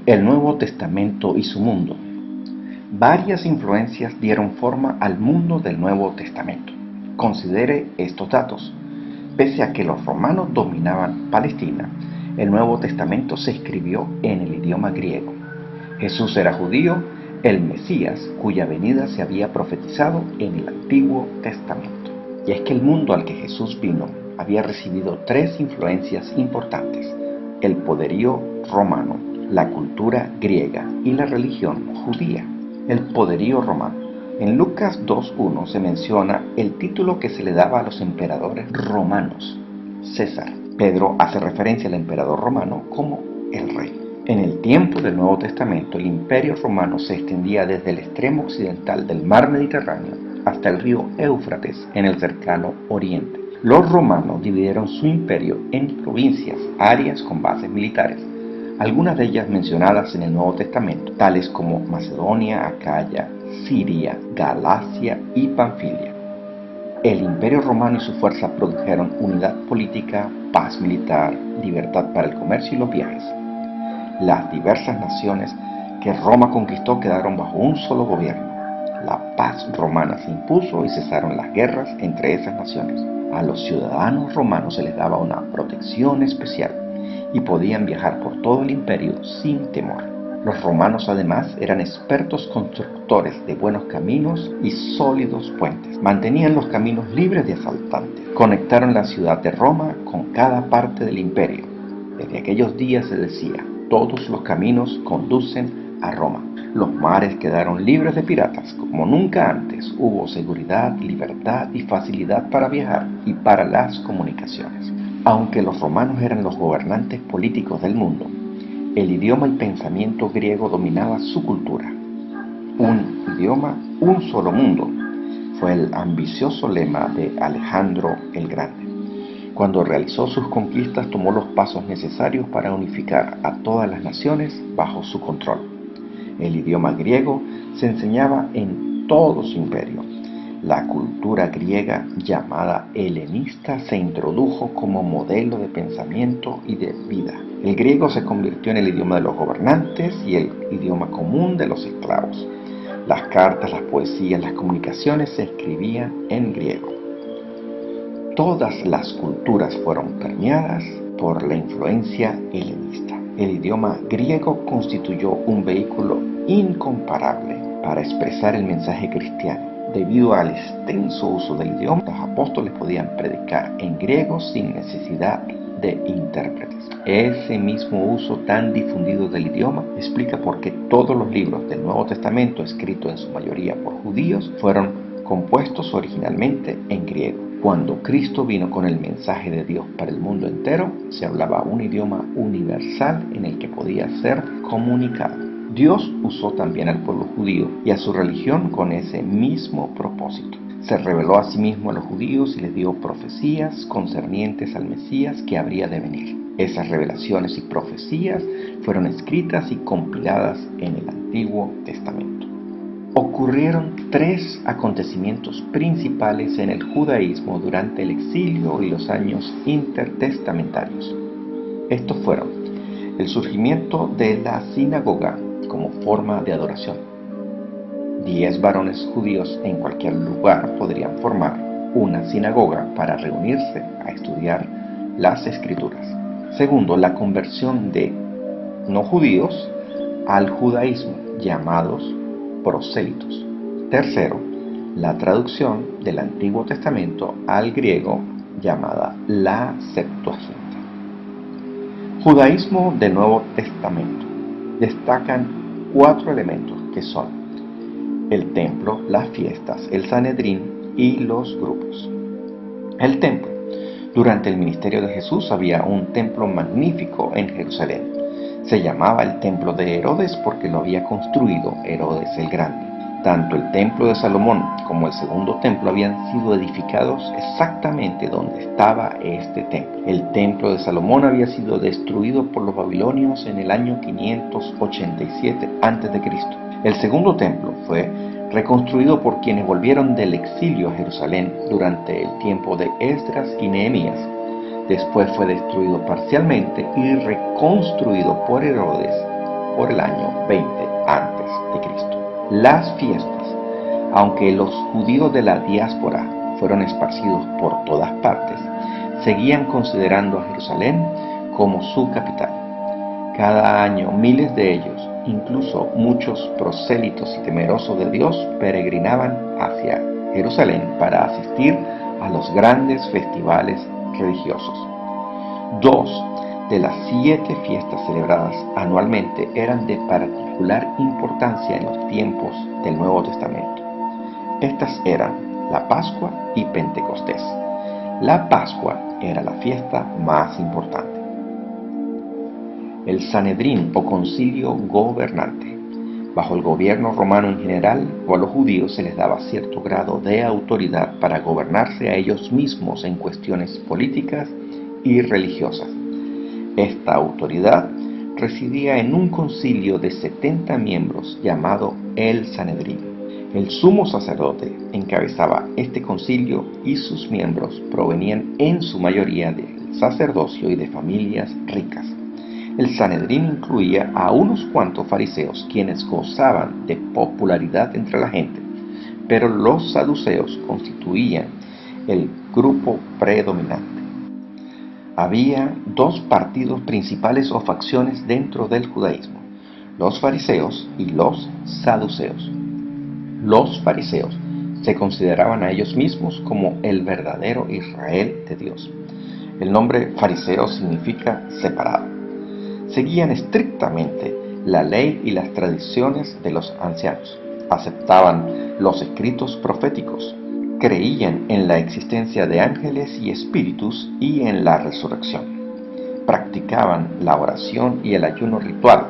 El Nuevo Testamento y su mundo. Varias influencias dieron forma al mundo del Nuevo Testamento. Considere estos datos. Pese a que los romanos dominaban Palestina, el Nuevo Testamento se escribió en el idioma griego. Jesús era judío, el Mesías, cuya venida se había profetizado en el Antiguo Testamento. Y es que el mundo al que Jesús vino había recibido tres influencias importantes: el poderío romano, la cultura griega y la religión judía. El poderío romano. En Lucas 2:1 se menciona el título que se le daba a los emperadores romanos: César. Pedro hace referencia al emperador romano como el rey. En el tiempo del Nuevo Testamento, el imperio romano se extendía desde el extremo occidental del mar Mediterráneo hasta el río Éufrates en el cercano Oriente. Los romanos dividieron su imperio en provincias, áreas con bases militares, algunas de ellas mencionadas en el Nuevo Testamento, tales como Macedonia, Acaya, Siria, Galacia y Panfilia. El Imperio Romano y su fuerza produjeron unidad política, paz militar, libertad para el comercio y los viajes. Las diversas naciones que Roma conquistó quedaron bajo un solo gobierno. La paz romana se impuso y cesaron las guerras entre esas naciones. A los ciudadanos romanos se les daba una protección especial y podían viajar por todo el imperio sin temor. Los romanos además eran expertos constructores de buenos caminos y sólidos puentes. Mantenían los caminos libres de asaltantes. Conectaron la ciudad de Roma con cada parte del imperio. Desde aquellos días se decía: todos los caminos conducen a Roma. Los mares quedaron libres de piratas. Como nunca antes hubo seguridad, libertad y facilidad para viajar y para las comunicaciones. Aunque los romanos eran los gobernantes políticos del mundo, el idioma y pensamiento griego dominaba su cultura. Un idioma, un solo mundo, fue el ambicioso lema de Alejandro el Grande. Cuando realizó sus conquistas, tomó los pasos necesarios para unificar a todas las naciones bajo su control. El idioma griego se enseñaba en todo su imperio. La cultura griega, llamada helenista, se introdujo como modelo de pensamiento y de vida. El griego se convirtió en el idioma de los gobernantes y el idioma común de los esclavos. Las cartas, las poesías, las comunicaciones se escribían en griego. Todas las culturas fueron permeadas por la influencia helenista. El idioma griego constituyó un vehículo incomparable para expresar el mensaje cristiano. Debido al extenso uso del idioma, los apóstoles podían predicar en griego sin necesidad de intérpretes. Ese mismo uso tan difundido del idioma explica por qué todos los libros del Nuevo Testamento, escritos en su mayoría por judíos, fueron compuestos originalmente en griego. Cuando Cristo vino con el mensaje de Dios para el mundo entero, se hablaba un idioma universal en el que podía ser comunicado. Dios usó también al pueblo judío y a su religión con ese mismo propósito. Se reveló a sí mismo a los judíos y les dio profecías concernientes al Mesías que habría de venir. Esas revelaciones y profecías fueron escritas y compiladas en el Antiguo Testamento. Ocurrieron tres acontecimientos principales en el judaísmo durante el exilio y los años intertestamentarios. Estos fueron: el surgimiento de la sinagoga como forma de adoración. 10 varones judíos en cualquier lugar podrían formar una sinagoga para reunirse a estudiar las Escrituras. Segundo, la conversión de no judíos al judaísmo, llamados prosélitos. Tercero, la traducción del Antiguo Testamento al griego, llamada la Septuaginta. Judaísmo del Nuevo Testamento. Destacan 4 elementos que son el templo, las fiestas, el Sanedrín y los grupos. El templo. Durante el ministerio de Jesús había un templo magnífico en Jerusalén. Se llamaba el templo de Herodes porque lo había construido Herodes el Grande. Tanto el templo de Salomón como el segundo templo habían sido edificados exactamente donde estaba este templo. El templo de Salomón había sido destruido por los babilonios en el año 587 a.C. El segundo templo fue reconstruido por quienes volvieron del exilio a Jerusalén durante el tiempo de Esdras y Nehemías. Después fue destruido parcialmente y reconstruido por Herodes por el año 20 antes de Cristo. Las fiestas, aunque los judíos de la diáspora fueron esparcidos por todas partes, seguían considerando a Jerusalén como su capital. Cada año miles de ellos, incluso muchos prosélitos y temerosos de Dios, peregrinaban hacia Jerusalén para asistir a los grandes festivales religiosos. 2 de las 7 fiestas celebradas anualmente eran de particular importancia en los tiempos del Nuevo Testamento. Estas eran la Pascua y Pentecostés. La Pascua era la fiesta más importante. El Sanedrín o concilio gobernante. Bajo el gobierno romano en general, o a los judíos se les daba cierto grado de autoridad para gobernarse a ellos mismos en cuestiones políticas y religiosas. Esta autoridad residía en un concilio de 70 miembros llamado el Sanedrín. El sumo sacerdote encabezaba este concilio y sus miembros provenían en su mayoría del sacerdocio y de familias ricas. El Sanedrín incluía a unos cuantos fariseos quienes gozaban de popularidad entre la gente, pero los saduceos constituían el grupo predominante. Había 2 partidos principales o facciones dentro del judaísmo: los fariseos y los saduceos. Los fariseos se consideraban a ellos mismos como el verdadero Israel de Dios. El nombre fariseo significa separado. Seguían estrictamente la ley y las tradiciones de los ancianos. Aceptaban los escritos proféticos. Creían en la existencia de ángeles y espíritus y en la resurrección. Practicaban la oración y el ayuno ritual.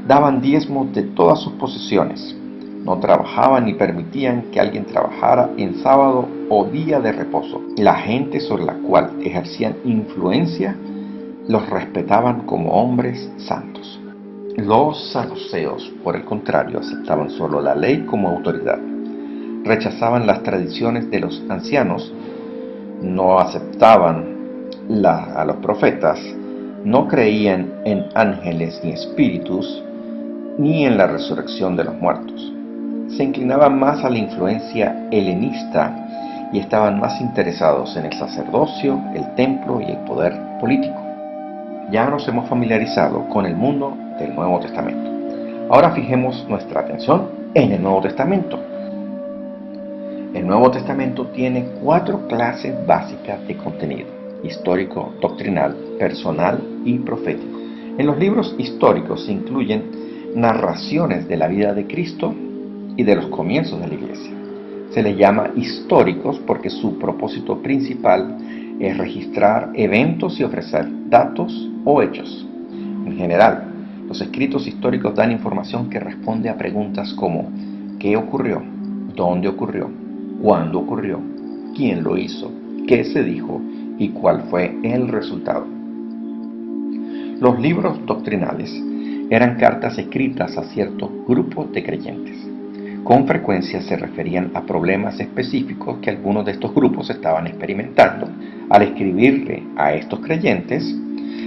Daban diezmos de todas sus posesiones. No trabajaban ni permitían que alguien trabajara en sábado o día de reposo. La gente sobre la cual ejercían influencia los respetaban como hombres santos. Los saduceos, por el contrario, aceptaban solo la ley como autoridad. Rechazaban las tradiciones de los ancianos, no aceptaban a los profetas, no creían en ángeles ni espíritus, ni en la resurrección de los muertos. Se inclinaban más a la influencia helenista y estaban más interesados en el sacerdocio, el templo y el poder político. Ya nos hemos familiarizado con el mundo del Nuevo Testamento. Ahora fijemos nuestra atención en el Nuevo Testamento. El Nuevo Testamento tiene 4 clases básicas de contenido: histórico, doctrinal, personal y profético. En los libros históricos se incluyen narraciones de la vida de Cristo y de los comienzos de la Iglesia. Se les llama históricos porque su propósito principal es registrar eventos y ofrecer datos o hechos. En general, los escritos históricos dan información que responde a preguntas como: ¿qué ocurrió? ¿Dónde ocurrió? ¿Cuándo ocurrió? ¿Quién lo hizo? ¿Qué se dijo? ¿Y cuál fue el resultado? Los libros doctrinales eran cartas escritas a ciertos grupos de creyentes. Con frecuencia se referían a problemas específicos que algunos de estos grupos estaban experimentando. Al escribirle a estos creyentes,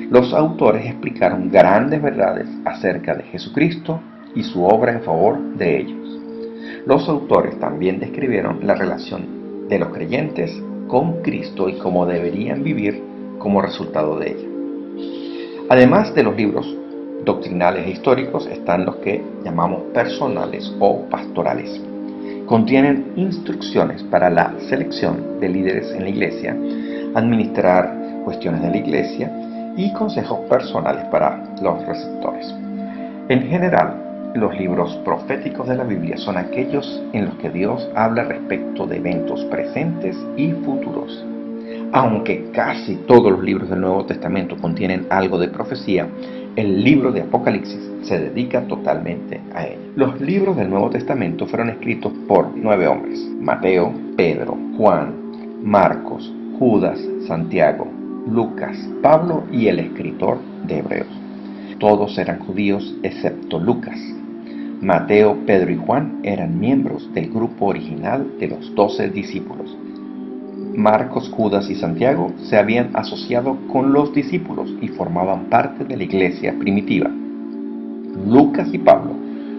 los autores explicaron grandes verdades acerca de Jesucristo y su obra en favor de ellos. Los autores también describieron la relación de los creyentes con Cristo y cómo deberían vivir como resultado de ella. Además de los libros doctrinales e históricos, están los que llamamos personales o pastorales. Contienen instrucciones para la selección de líderes en la iglesia, administrar cuestiones de la iglesia y consejos personales para los receptores. En general, los libros proféticos de la Biblia son aquellos en los que Dios habla respecto de eventos presentes y futuros. Aunque casi todos los libros del Nuevo Testamento contienen algo de profecía, el libro de Apocalipsis se dedica totalmente a ello. Los libros del Nuevo Testamento fueron escritos por 9 hombres: Mateo, Pedro, Juan, Marcos, Judas, Santiago, Lucas, Pablo y el escritor de Hebreos. Todos eran judíos excepto Lucas. Mateo, Pedro y Juan eran miembros del grupo original de los 12 discípulos. Marcos, Judas y Santiago se habían asociado con los discípulos y formaban parte de la iglesia primitiva. Lucas y Pablo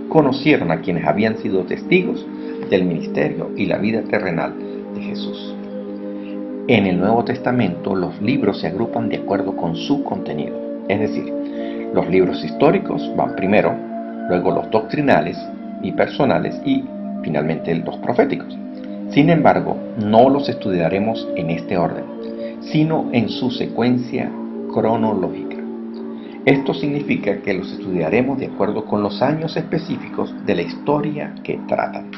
conocieron a quienes habían sido testigos del ministerio y la vida terrenal de Jesús. En el Nuevo Testamento los libros se agrupan de acuerdo con su contenido, es decir, los libros históricos van primero, luego los doctrinales y personales y finalmente los proféticos. Sin embargo, no los estudiaremos en este orden, sino en su secuencia cronológica. Esto significa que los estudiaremos de acuerdo con los años específicos de la historia que tratan.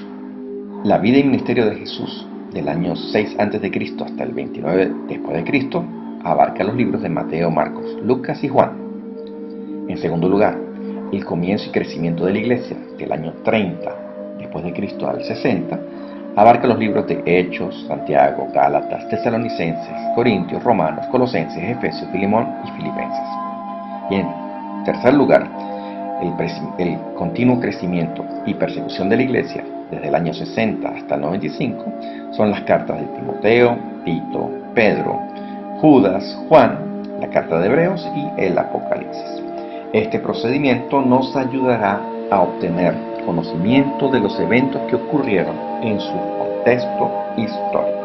La vida y ministerio de Jesús, del año 6 a.C. hasta el 29 después de Cristo, abarca los libros de Mateo, Marcos, Lucas y Juan. En segundo lugar, el comienzo y crecimiento de la iglesia, del año 30 después de Cristo al 60, abarca los libros de Hechos, Santiago, Gálatas, Tesalonicenses, Corintios, Romanos, Colosenses, Efesios, Filemón y Filipenses. Y en tercer lugar, el continuo crecimiento y persecución de la iglesia, desde el año 60 hasta el 95, son las cartas de Timoteo, Tito, Pedro, Judas, Juan, la carta de Hebreos y el Apocalipsis. Este procedimiento nos ayudará a obtener conocimiento de los eventos que ocurrieron en su contexto histórico.